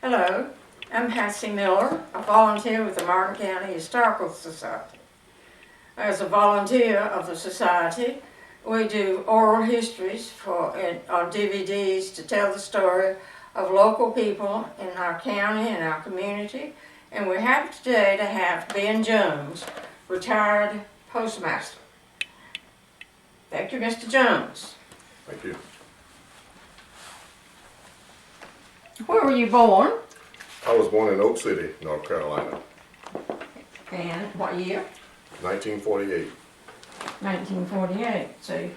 Hello, I'm Patsy Miller, a volunteer with the Martin County Historical Society. As a volunteer of the society, we do oral histories on DVDs to tell the story of local people in our county and our community. And we're happy today to have Ben Jones, retired postmaster. Thank you, Mr. Jones. Thank you. Where were you born? I was born in Oak City, North Carolina, And what year? 1948. 1948. So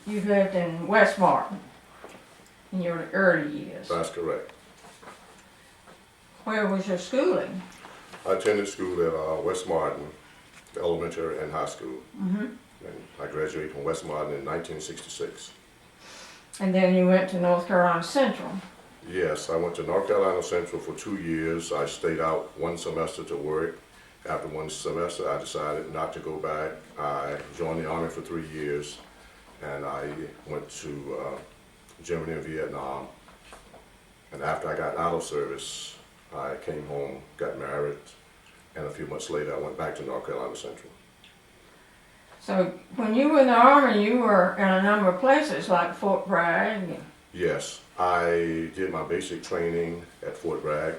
you've lived in West Martin in your early years. That's correct. Where was your schooling? I attended school at West Martin, elementary and high school. And I graduated from West Martin in 1966. And then you went to North Carolina Central. Yes, I went to North Carolina Central for 2 years. I stayed out one semester to work. After one semester, I decided not to go back. I joined the Army for 3 years, and I went to Germany and Vietnam. And after I got out of service, I came home, got married, and a few months later, I went back to North Carolina Central. So when you were in the Army, you were in a number of places like Fort Bragg. Yes, I did my basic training at Fort Bragg.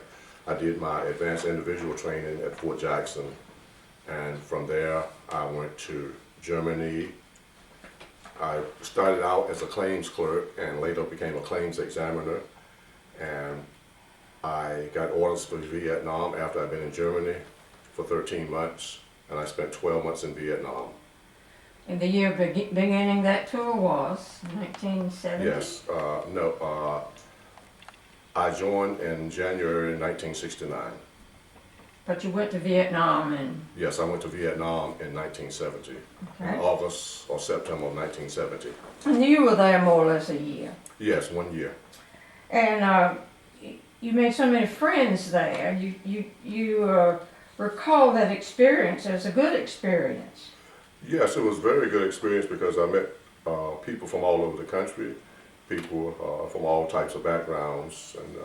I did my advanced individual training at Fort Jackson. And from there, I went to Germany. I started out as a claims clerk and later became a claims examiner. And I got orders for Vietnam after I'd been in Germany for 13 months. And I spent 12 months in Vietnam. And the year beginning that tour was 1970? Yes, I joined in January 1969. But you went to Vietnam and... Yes, I went to Vietnam in 1970, Okay. in August or September of 1970. And you were there more or less a year. Yes, 1 year. And you made so many friends there. You recall that experience as a good experience. Yes, it was a very good experience because I met people from all over the country, people from all types of backgrounds, and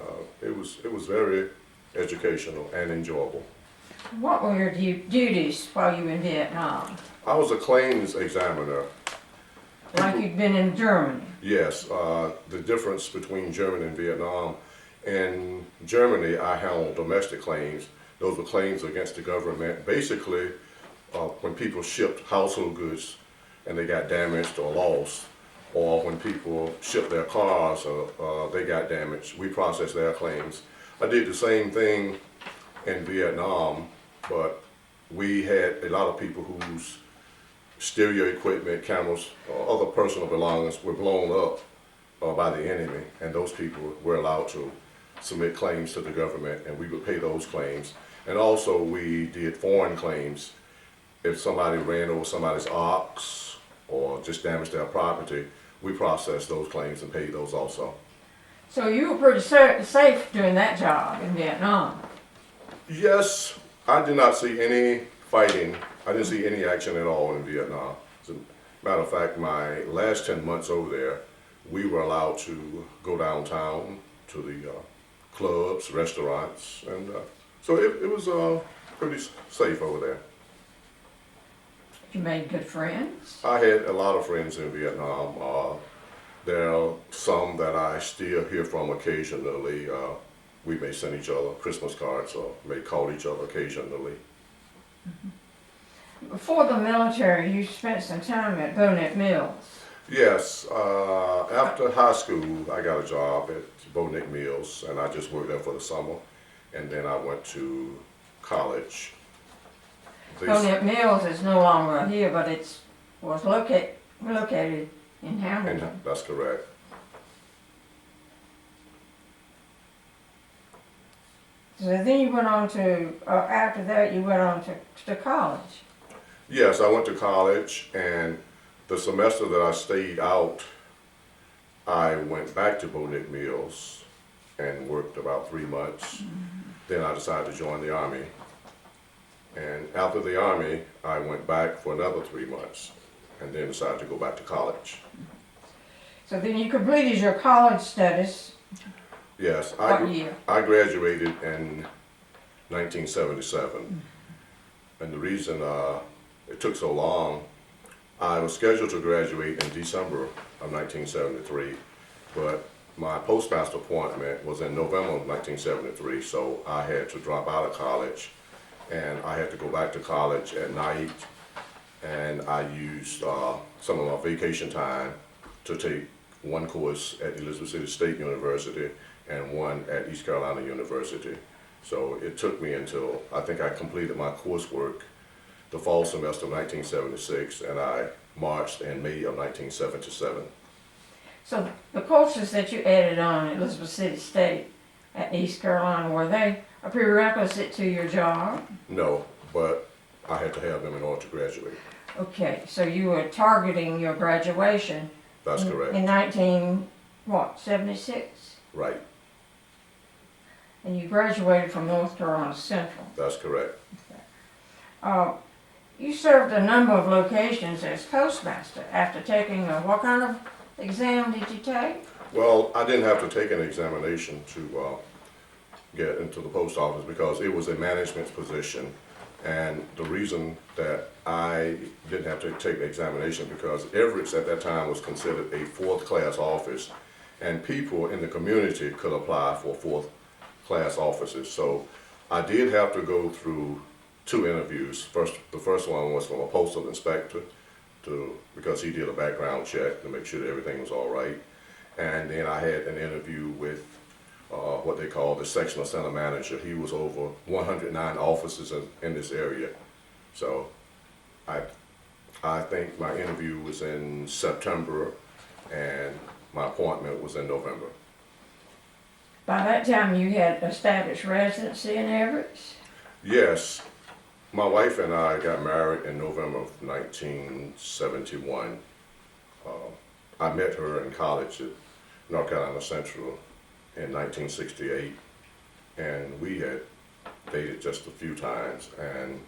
it was very educational and enjoyable. What were your duties while you were in Vietnam? I was a claims examiner. Like you'd been in Germany? Yes, the difference between Germany and Vietnam. In Germany, I handled domestic claims. Those were claims against the government. Basically, when people shipped household goods and they got damaged or lost, or when people shipped their cars or they got damaged, we processed their claims. I did the same thing in Vietnam, but we had a lot of people whose stereo equipment, cameras, or other personal belongings were blown up by the enemy, and those people were allowed to submit claims to the government, and we would pay those claims. And also we did foreign claims. If somebody ran over somebody's ox or just damaged their property, we processed those claims and paid those also. So you were pretty safe doing that job in Vietnam? Yes, I did not see any fighting. I didn't see any action at all in Vietnam. As a matter of fact, my last 10 months over there, we were allowed to go downtown to the clubs, restaurants, and so it was pretty safe over there. You made good friends? I had a lot of friends in Vietnam. There are some that I still hear from occasionally. We may send each other Christmas cards or may call each other occasionally. Before the military, you spent some time at Bonnet Mills. Yes, after high school, I got a job at Bonick Mills, and I just worked there for the summer. And then I went to college. Bonnet Mills is no longer here, but it was located in Hamilton. And that's correct. So then you went on to, after that you went on to college. Yes, I went to college, and the semester that I stayed out, I went back to Bonick Mills and worked about 3 months. Then I decided to join the Army. And after the Army, I went back for another 3 months and then decided to go back to college. So then you completed your college studies Yes, What year? I graduated in 1977. And the reason it took so long, I was scheduled to graduate in December of 1973, but my postmaster appointment was in November of 1973, so I had to drop out of college, and I had to go back to college at night, and I used some of my vacation time to take one course at Elizabeth City State University and one at East Carolina University. So it took me until I think I completed my coursework the fall semester of 1976, and I marched in May of 1977. So the courses that you added on at Elizabeth City State at East Carolina, were they a prerequisite to your job? No, but I had to have them in order to graduate. Okay, so you were targeting your graduation That's correct. in 1976? Right, And you graduated from North Carolina Central. that's correct. You served a number of locations as postmaster after taking what kind of exam did you take? Well, I didn't have to take an examination to get into the post office because it was a management position. And the reason that I didn't have to take the examination because Everetts at that time was considered a fourth class office, and people in the community could apply for fourth class offices. So I did have to go through two interviews. The first one was from a postal inspector because he did a background check to make sure that everything was all right. And then I had an interview with what they call the sectional center manager. He was over 109 offices in this area. So I think my interview was in September and my appointment was in November. By that time you had established residency in Everett? Yes, my wife and I got married in November of 1971. I met her in college at North Carolina Central in 1968, and we had dated just a few times, and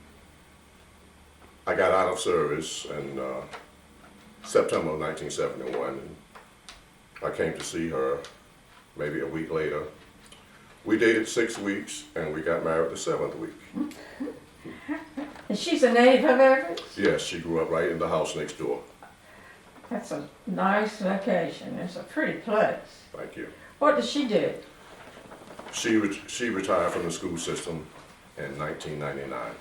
I got out of service in September of 1971. I came to see her maybe a week later. We dated 6 weeks, and we got married the 7th week. And she's a native of Everett? Yes, she grew up right in the house next door. That's a nice location. It's a pretty place. Thank you. What does she do? She retired from the school system in 1999.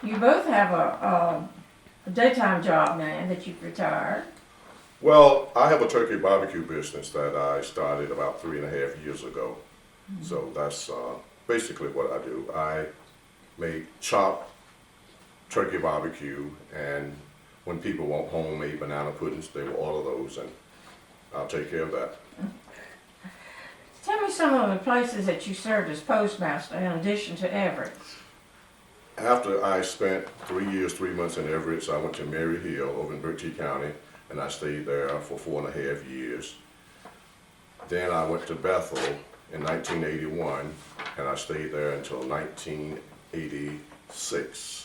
You both have a daytime job now that you've retired. Well, I have a turkey barbecue business that I started about 3.5 years ago. So that's basically what I do. I make chopped turkey barbecue, and when people want homemade banana puddings, they will order those, and I'll take care of that. Tell me some of the places that you served as postmaster in addition to Everett. After I spent 3 years, 3 months in Everett, I went to Mary Hill over in Berkeley County, and I stayed there for 4.5 years. Then I went to Bethel in 1981, and I stayed there until 1986.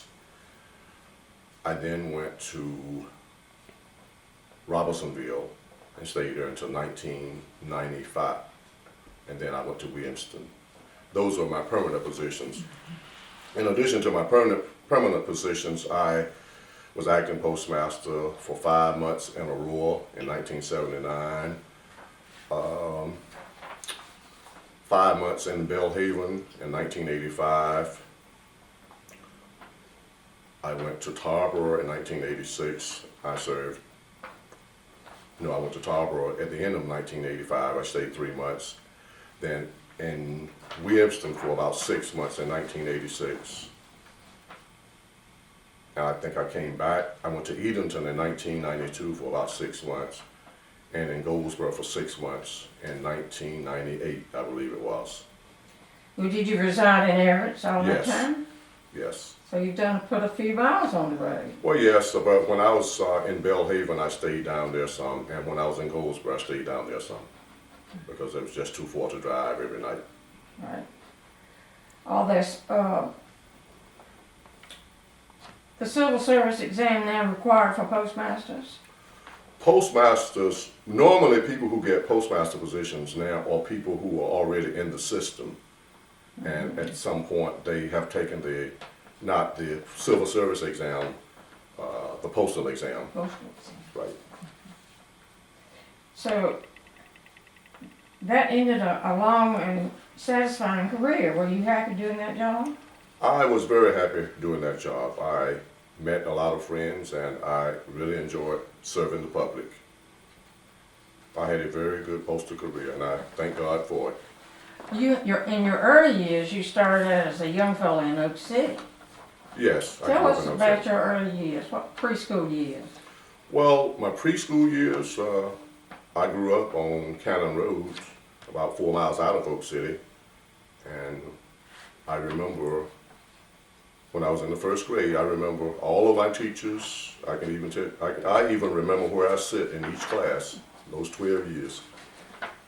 I then went to Robertsonville and stayed there until 1995. And then I went to Williamston. Those are my permanent positions. In addition to my permanent positions, I was acting postmaster for 5 months in Aurora in 1979, 5 months in Belhaven in 1985. I went to Tarboro in 1986. I went to Tarboro at the end of 1985. I stayed 3 months. Then in Williamston for about 6 months in 1986. And I think I came back. I went to Edenton in 1992 for about 6 months, and in Goldsboro for 6 months in 1998, I believe it was. Well, did you reside in Everett all that Yes. time? Yes. So you've put a few miles on the road. Well, yes, but when I was in Belhaven, I stayed down there some, and when I was in Goldsboro, I stayed down there some, because it was just too far to drive every night. Right. All this, the civil service exam now required for postmasters? Postmasters, normally people who get postmaster positions now are people who are already in the system. And at some point, they have taken not the civil service exam, the postal exam. Right. So that ended a long and satisfying career. Were you happy doing that job? I was very happy doing that job. I met a lot of friends and I really enjoyed serving the public. I had a very good postal career and I thank God for it. In your early years, you started out as a young fellow in Oak City. Yes. Tell us about your early years, what preschool years. Well, my preschool years, I grew up on Cannon Road, about 4 miles out of Oak City. And I remember when I was in the first grade, I remember all of my teachers. I even remember where I sit in each class, those 12 years.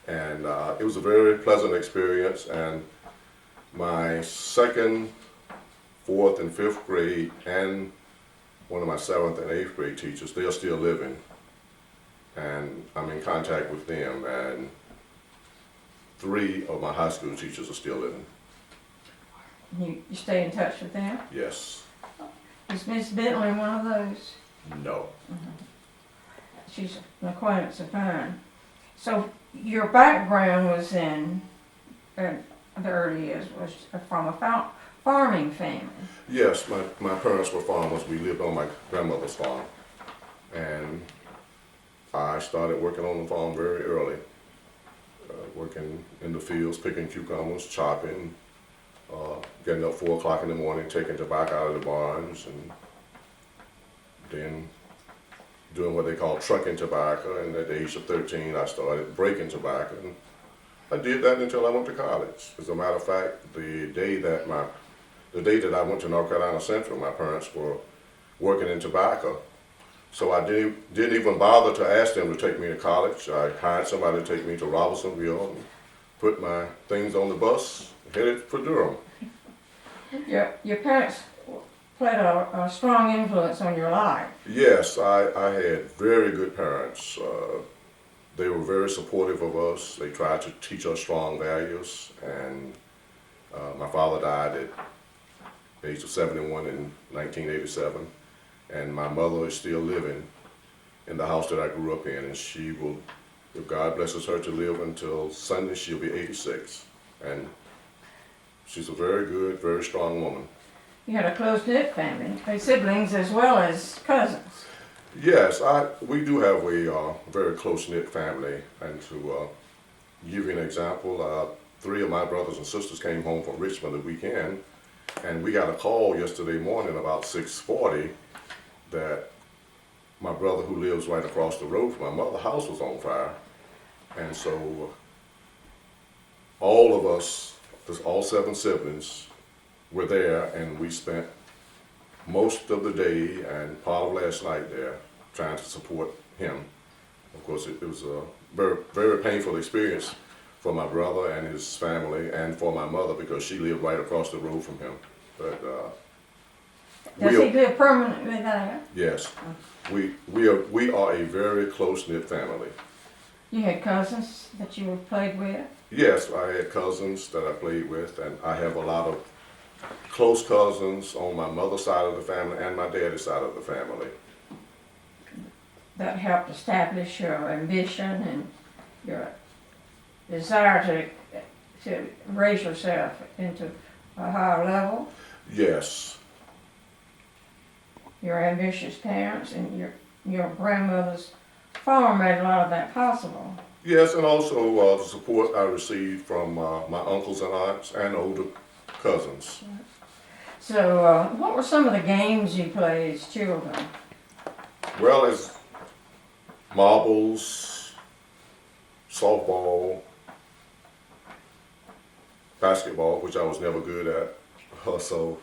And it was a very pleasant experience. And my second, fourth, and fifth grade, and one of my seventh and eighth grade teachers, they are still living. And I'm in contact with them. And 3 of my high school teachers are still living. You stay in touch with them? Yes. Is Miss Bentley one of those? No. She's an acquaintance of mine. So your background was in the early years, was from a farming family. Yes, my parents were farmers. We lived on my grandmother's farm. And I started working on the farm very early. Working in the fields, picking cucumbers, chopping, getting up 4 o'clock in the morning, taking tobacco out of the barns, and then doing what they call trucking tobacco. And at the age of 13, I started breaking tobacco. And I did that until I went to college. As a matter of fact, the day that I went to North Carolina Central, my parents were working in tobacco. So I didn't even bother to ask them to take me to college. I hired somebody to take me to Robertsonville and put my things on the bus, headed for Durham. Your parents played a strong influence on your life. Yes, I had very good parents. They were very supportive of us. They tried to teach us strong values. And my father died at the age of 71 in 1987. And my mother is still living in the house that I grew up in. And she will, if God blesses her to live until Sunday, she'll be 86. And she's a very good, very strong woman. You had a close-knit family, siblings as well as cousins. Yes, we do have a very close-knit family. And to give you an example, 3 of my brothers and sisters came home from Richmond the weekend. And we got a call yesterday morning about 6:40 that my brother, who lives right across the road from my mother's house, was on fire. And so all of us, all 7 siblings, were there, and we spent most of the day and part of last night there trying to support him. Of course, it was a very, very painful experience for my brother and his family, and for my mother, because she lived right across the road from him. But does he live permanently there? Yes, we are a very close-knit family. You had cousins that you played with? Yes, I had cousins that I played with, and I have a lot of close cousins on my mother's side of the family and my daddy's side of the family. That helped establish your ambition and your desire to raise yourself into a higher level? Yes. Your ambitious parents and your grandmother's farm made a lot of that possible. Yes, and also the support I received from my uncles and aunts and older cousins. So what were some of the games you played as children? Well, as marbles, softball, basketball, which I was never good at. So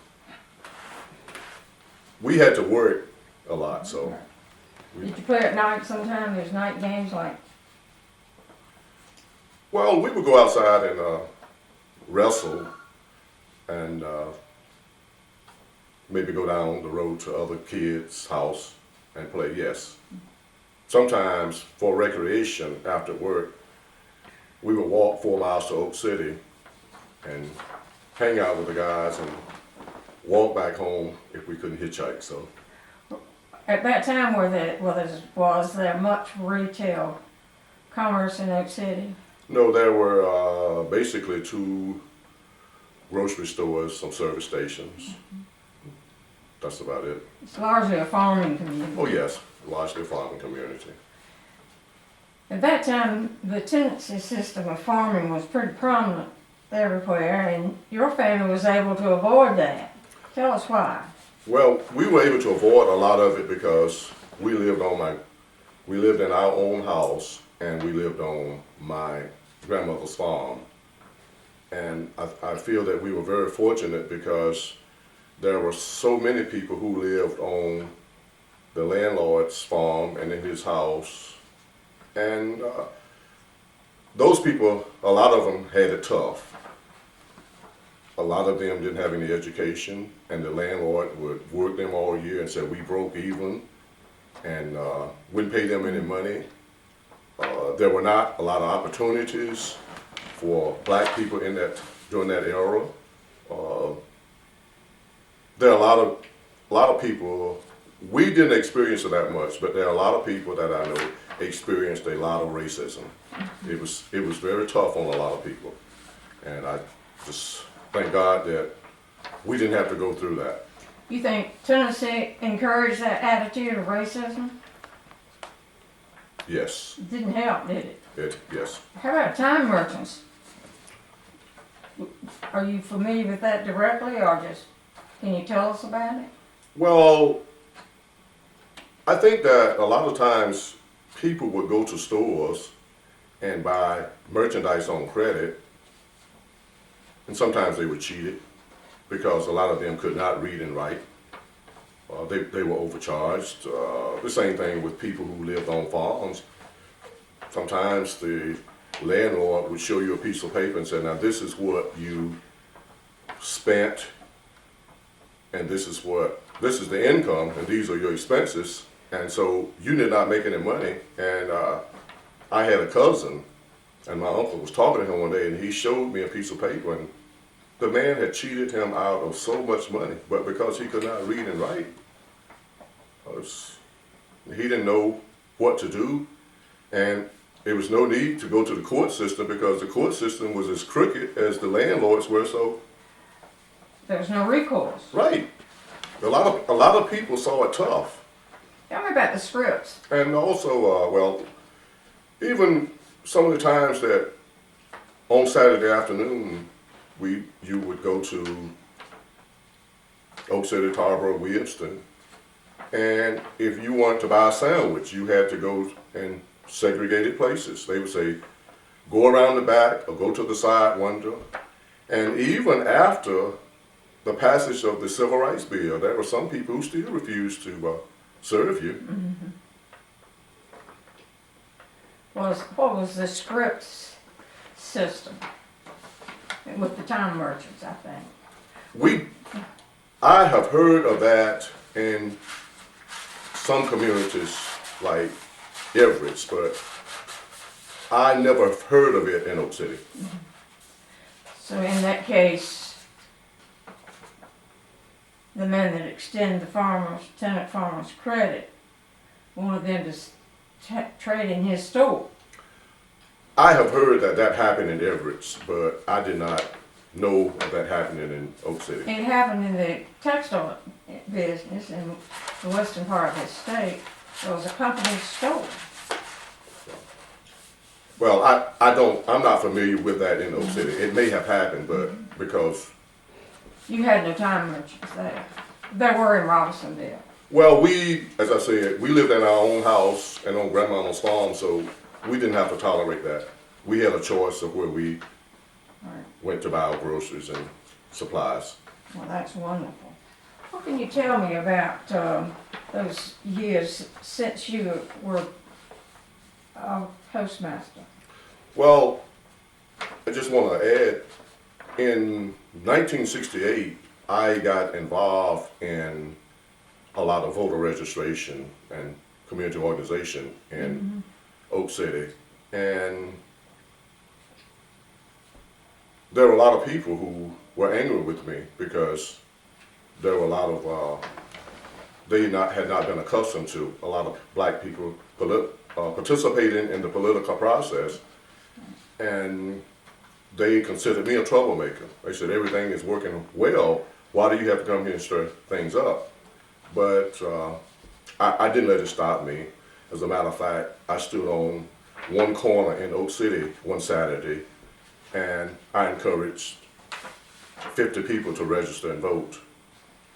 we had to work a lot. So Did you play at night sometime? There's night games like. Well, we would go outside and wrestle, and maybe go down the road to other kids' house and play. Yes, sometimes for recreation after work, we would walk 4 miles to Oak City and hang out with the guys and walk back home if we couldn't hitchhike. So At that time, was there much retail commerce in Oak City? no, there were basically 2 grocery stores, some service stations. That's about it. It's largely a farming community. Oh yes, largely a farming community. At that time, the tenancy system of farming was pretty prominent everywhere, and your family was able to avoid that. Tell us why. Well, we were able to avoid a lot of it because we lived in our own house and we lived on my grandmother's farm. And I feel that we were very fortunate because there were so many people who lived on the landlord's farm and in his house. And those people, a lot of them had it tough. A lot of them didn't have any education, and the landlord would work them all year and say, we broke even, and wouldn't pay them any money. There were not a lot of opportunities for black people during that era. There are a lot of people, we didn't experience it that much, but there are a lot of people that I know experienced a lot of racism. It was very tough on a lot of people, and I just thank God that we didn't have to go through that. You think Tennessee encouraged that attitude of racism? Yes, It didn't help, did it? yes. How about time merchants? Are you familiar with that directly, or can you tell us about it? Well, I think that a lot of times people would go to stores and buy merchandise on credit, and sometimes they were cheated because a lot of them could not read and write. They were overcharged. The same thing with people who lived on farms. Sometimes the landlord would show you a piece of paper and say, now this is what you spent, and this is the income, and these are your expenses. And so you did not make any money. And I had a cousin, and my uncle was talking to him one day, and he showed me a piece of paper, and the man had cheated him out of so much money, but because he could not read and write, he didn't know what to do, and there was no need to go to the court system because the court system was as crooked as the landlords were. So There was no recourse. right, a lot of people saw it tough, Tell me about the scripts. and also well, even some of the times that on Saturday afternoon you would go to Oak City, Tarboro, Williamston, and if you wanted to buy a sandwich, you had to go in segregated places. They would say, go around the back or go to the side window. And even after the passage of the Civil Rights Bill, there were some people who still refused to serve you. Mm-hmm. What was the scripts system with the time merchants, I think? I have heard of that in some communities like Everetts, but I never heard of it in Oak City. Mm-hmm. So in that case, the men that extend the tenant farmers credit wanted them to trade in his store. I have heard that happened in Everetts, but I did not know of that happening in Oak City. It happened in the textile business in the western part of the state. There was a company store. Well, I'm not familiar with that in Oak City. It may have happened, but because, You had no time merchants there. There were in Robinsonville. well, as I said, we lived in our own house and on grandmama's farm, so we didn't have to tolerate that. We had a choice of where we Right. went to buy our groceries and supplies. Well, that's wonderful. What can you tell me about those years since you were postmaster? Well, I just want to add, in 1968, I got involved in a lot of voter registration and community organization in Oak City. And there were a lot of people who were angry with me because there were a lot of, had not been accustomed to a lot of black people participating in the political process. And they considered me a troublemaker. They said everything is working well. Why do you have to come here and stir things up? But I didn't let it stop me. As a matter of fact, I stood on one corner in Oak City one Saturday, and I encouraged 50 people to register and vote.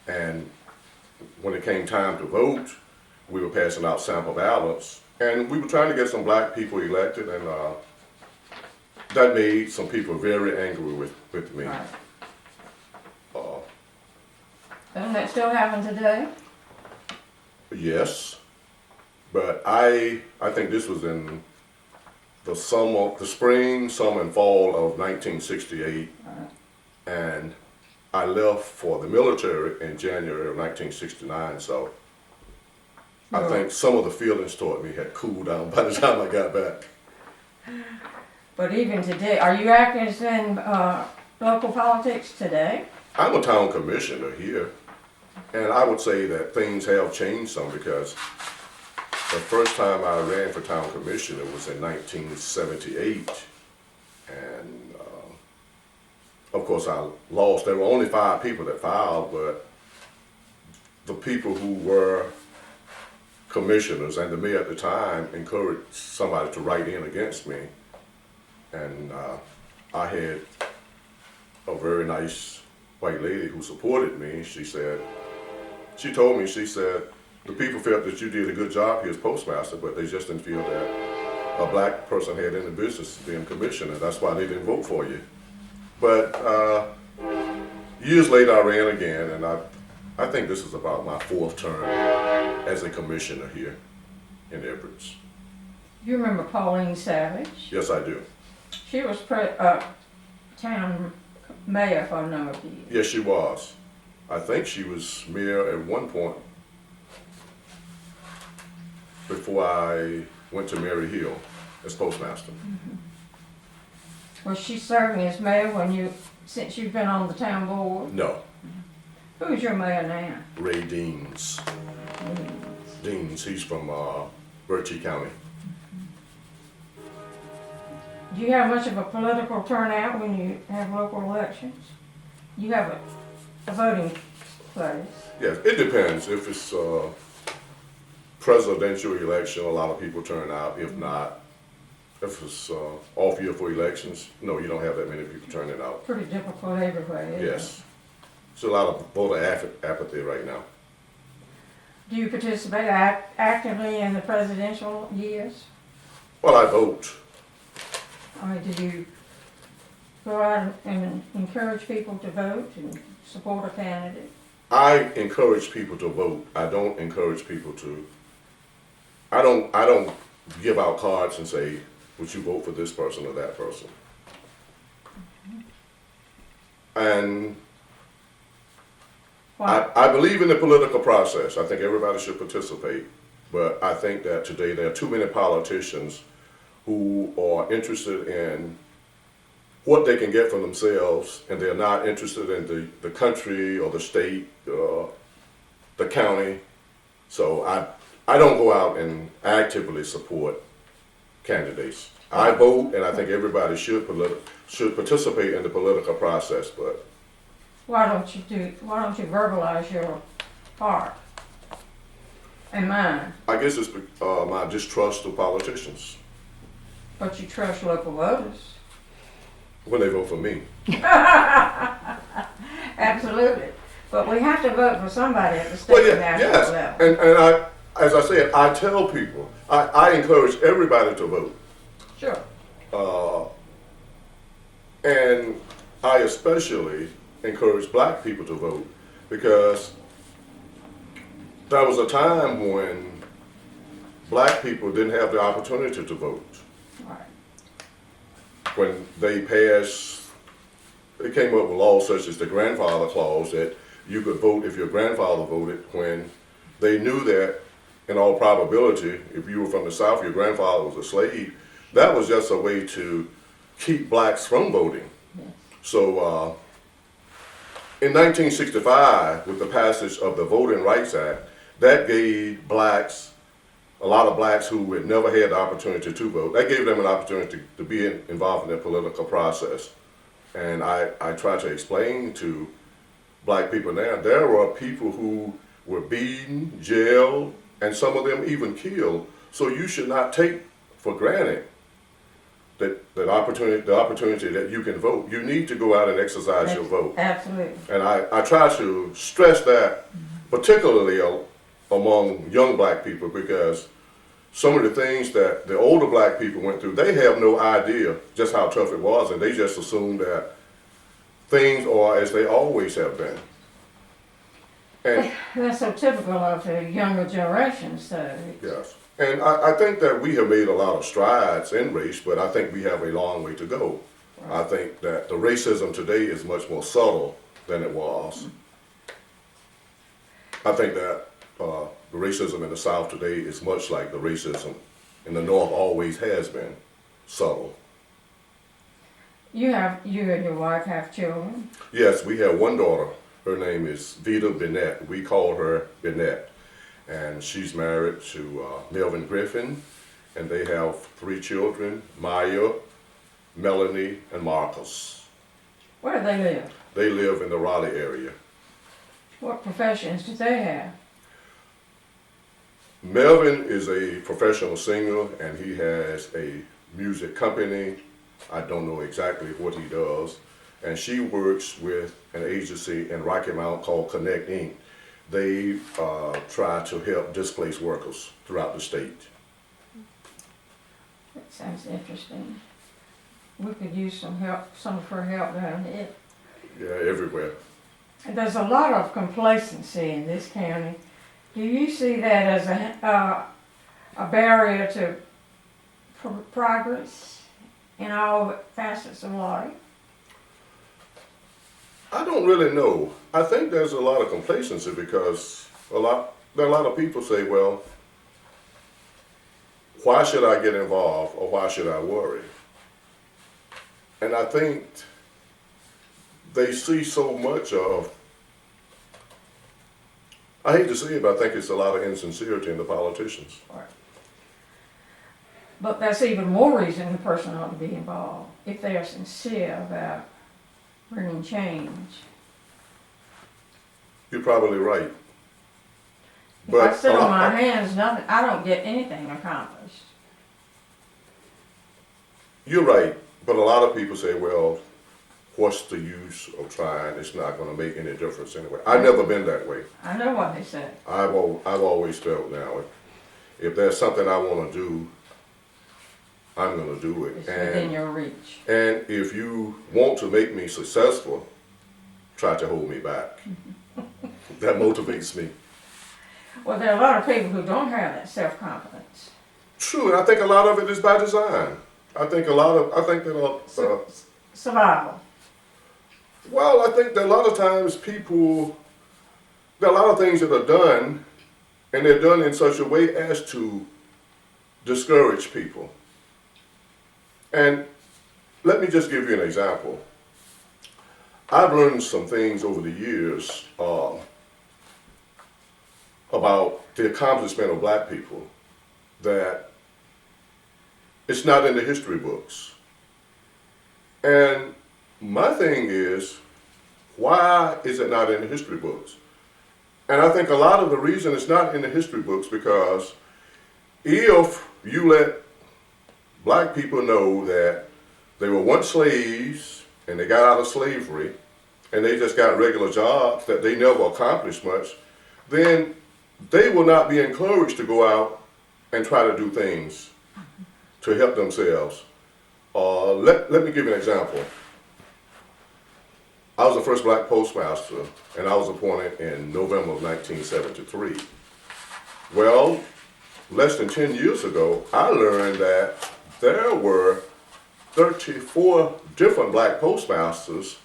And when it came time to vote, we were passing out sample ballots, and we were trying to get some black people elected, and that made some people very angry with me. Right. Doesn't that still happen today? Yes, but I think this was in the spring, summer, and fall of 1968, Right. and I left for the military in January of 1969. So I Right. think some of the feelings toward me had cooled down by the time I got back. But even today, are you active in local politics today? I'm a town commissioner here, and I would say that things have changed some because the first time I ran for town commissioner was in 1978, and of course I lost. There were only 5 people that filed, but the people who were commissioners and the mayor at the time encouraged somebody to write in against me, and I had a very nice white lady who supported me. She told me, she said, the people felt that you did a good job here as postmaster, but they just didn't feel that a black person had any business being commissioner. That's why they didn't vote for you. But years later, I ran again, and I think this is about my 4th term as a commissioner here in Everetts. You remember Pauline Savage? Yes, I do. She was town mayor for a number of years. Yes, she was. I think she was mayor at one point before I went to Mary Hill as postmaster. Was she serving as mayor since you've been on the town board? No, Who's your mayor now? Ray Deans. Deans, he's from Berkeley County. Do you have much of a political turnout when you have local elections? You have a voting place. Yes, it depends. If it's a presidential election, a lot of people turn out. If not, if it's off year for elections, no, you don't have that many people turning out. Pretty difficult everywhere, isn't it? Yes. There's a lot of voter apathy right now. Do you participate actively in the presidential years? Well, I vote. I mean, do you go out and encourage people to vote and support a candidate? I encourage people to vote. I don't encourage people to. I don't give out cards and say, would you vote for this person or that person? And Why? I believe in the political process. I think everybody should participate. But I think that today there are too many politicians who are interested in what they can get for themselves, and they're not interested in the country or the state, the county. So I don't go out and actively support candidates. I vote, and I think everybody should participate in the political process. But Why don't you verbalize your heart and mind? I guess it's my distrust of politicians But you trust local voters. when they vote for me. Absolutely. But we have to vote for somebody at the state Well, and national yes, level. and I, as I said, I tell people, I encourage everybody to vote. Sure. And I especially encourage black people to vote because there was a time when black people didn't have the opportunity to vote. Right. When they came up with laws such as the grandfather clause that you could vote if your grandfather voted, when they knew that in all probability, if you were from the South, your grandfather was a slave, that was just a way to keep blacks from voting. Yes. So in 1965, with the passage of the Voting Rights Act, that gave blacks, a lot of blacks who had never had the opportunity to vote, that gave them an opportunity to be involved in the political process. And I try to explain to black people now, there were people who were beaten, jailed, and some of them even killed. So you should not take for granted the opportunity that you can vote. You need to go out and exercise your vote. Absolutely. And I try to stress that, particularly among young black people, because some of the things that the older black people went through, they have no idea just how tough it was, and they just assume that things are as they always have been. And That's so typical of the younger generation, so. yes, and I think that we have made a lot of strides in race, but I think we have a long way to go. I think that the racism today is much more subtle than it was. I think that the racism in the South today is much like the racism in the North always has been, subtle. You and your wife have children? Yes, we have one daughter. Her name is Vita Bennett. We call her Bennett. And she's married to Melvin Griffin, and they have 3 children, Maya, Melanie, and Marcus. Where do they live? They live in the Raleigh area. What professions do they have? Melvin is a professional singer, and he has a music company. I don't know exactly what he does. And she works with an agency in Rocky Mount called Connect Inc. They try to help displaced workers throughout the state. That sounds interesting. We could use some help, some of her help down here. Yeah, everywhere. And there's a lot of complacency in this county. Do you see that as a barrier to progress in all facets of life? I don't really know. I think there's a lot of complacency because there are a lot of people say, well, why should I get involved or why should I worry? And I think they see so much of, I hate to say it, but I think it's a lot of insincerity in the politicians. Right. But that's even more reason the person ought to be involved, if they are sincere about bringing change. You're probably right. If I sit on my hands, nothing, I don't get anything accomplished. You're right, but a lot of people say, well, what's the use of trying? It's not going to make any difference anyway. I've never been that way. I know what they say. I've always felt now, if there's something I want to do, I'm going to do it. It's within your reach. And if you want to make me successful, try to hold me back. That motivates me. Well, there are a lot of people who don't have that self-confidence. True, and I think a lot of it is by design. I think that Survival. well, I think that a lot of times there are a lot of things that are done, and they're done in such a way as to discourage people. And let me just give you an example. I've learned some things over the years about the accomplishment of black people that it's not in the history books. And my thing is, why is it not in the history books? And I think a lot of the reason it's not in the history books because if you let black people know that they were once slaves and they got out of slavery and they just got regular jobs that they never accomplished much, then they will not be encouraged to go out and try to do things to help themselves. Let me give you an example. I was the first black postmaster, and I was appointed in November of 1973. Well, less than 10 years ago, I learned that there were 34 different black postmasters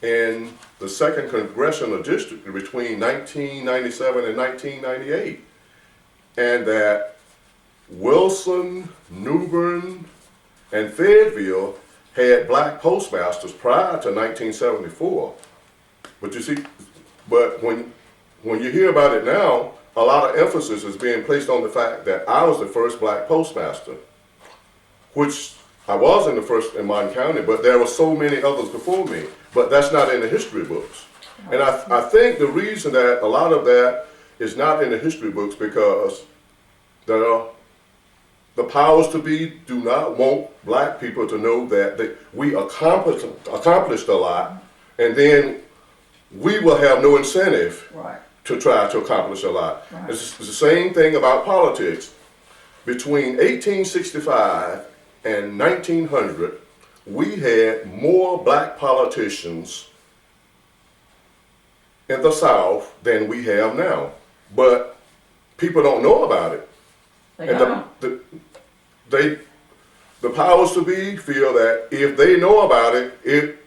in the 2nd Congressional District between 1997 and 1998. and that Wilson, New Bern, and Fayetteville had black postmasters prior to 1974. But you see, but when you hear about it now, a lot of emphasis is being placed on the fact that I was the first black postmaster, which I was in the first in Martin County, but there were so many others before me. But that's not in the history books. And I think the reason that a lot of that is not in the history books because the powers to be do not want black people to know that we accomplished a lot, and then we will have no incentive Right. to try to accomplish a lot. Right. It's the same thing about politics. Between 1865 and 1900, we had more black politicians in the South than we have now. But people don't know about it. They And don't. the powers to be feel that if they know about it,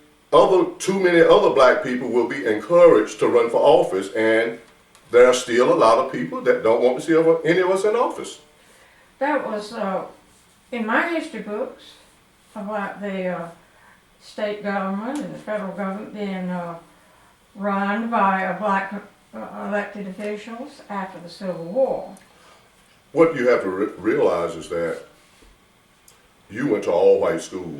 too many other black people will be encouraged to run for office, and there are still a lot of people that don't want to see any of us in office. That was in my history books about the state government and the federal government being run by black elected officials after the Civil War. What you have to realize is that you went to all-white school.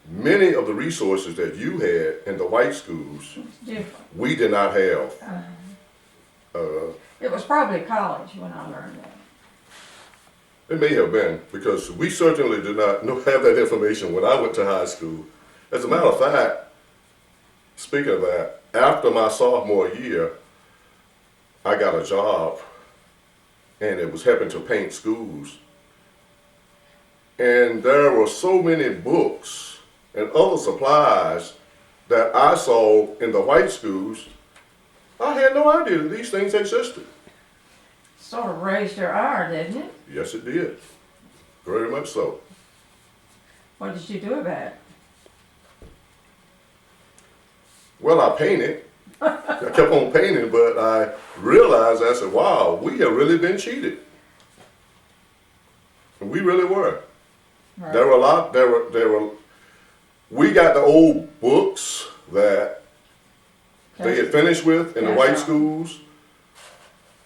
Many of the resources that you had in the white schools, It's different. we did not have. It was probably college when I learned that. It may have been, because we certainly did not have that information when I went to high school. As a matter of fact, speaking of that, after my sophomore year, I got a job, and it was helping to paint schools. And there were so many books and other supplies that I saw in the white schools, I had no idea that these things existed. Sort of raised your ire, didn't it? Yes, it did. Very much so. What did you do about it? Well, I painted. I kept on painting, but I realized, I said, wow, we have really been cheated. And we really were. Right. There were, we got the old books that they had finished with in the white schools.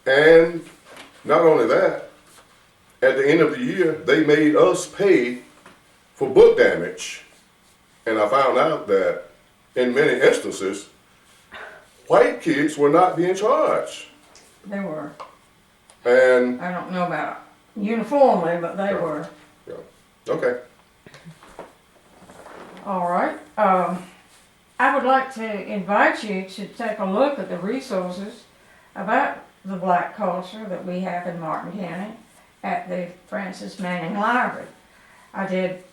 And not only that, at the end of the year, they made us pay for book damage. And I found out that in many instances, white kids were not being charged. They were. And, I don't know about uniformly, but they were. yeah, okay. All right. I would like to invite you to take a look at the resources about the black culture that we have in Martin County at the Francis Manning Library. I did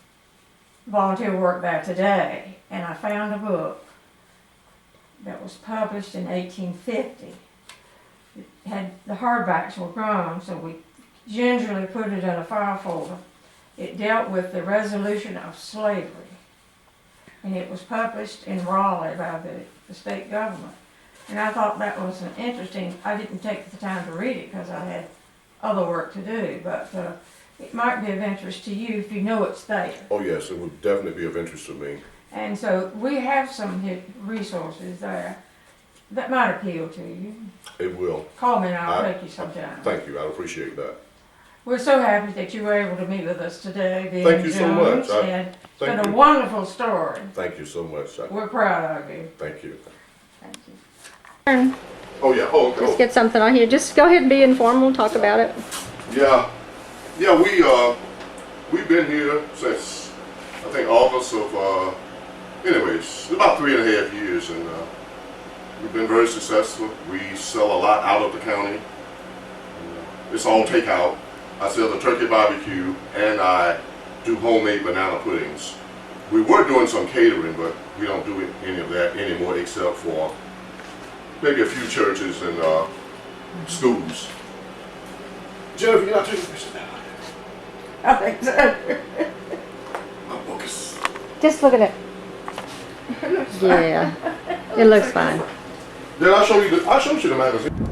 volunteer work there today, and I found a book that was published in 1850. It had, the hardbacks were gone, so we gingerly put it in a file folder. It dealt with the resolution of slavery, and it was published in Raleigh by the state government. And I thought that was an interesting, I didn't take the time to read it because I had other work to do, but it might be of interest to you if you know it's there. Oh yes, it would definitely be of interest to me. And so we have some resources there that might appeal to you. It will. Call me and I'll take you sometime. Thank you, I appreciate that. We're so happy that you were able to meet with us today, Ben Thank you so Jones, much. and it's thank been a you. wonderful story. Thank you so much. We're proud of you. Thank you. Thank you. Oh yeah, Just get something on here. Just go ahead and be informal, talk about it. Yeah, we've been here since I think August of. Anyways, about 3.5 years, and we've been very successful. We sell a lot out of the county. It's all takeout. I sell the turkey barbecue, and I do homemade banana puddings. We were doing some catering, but we don't do any of that anymore, except for maybe a few churches and schools. Jennifer, you're not taking a picture now. I think so. My book is. Just look at it. Yeah, it looks fine. Then I showed you the magazine.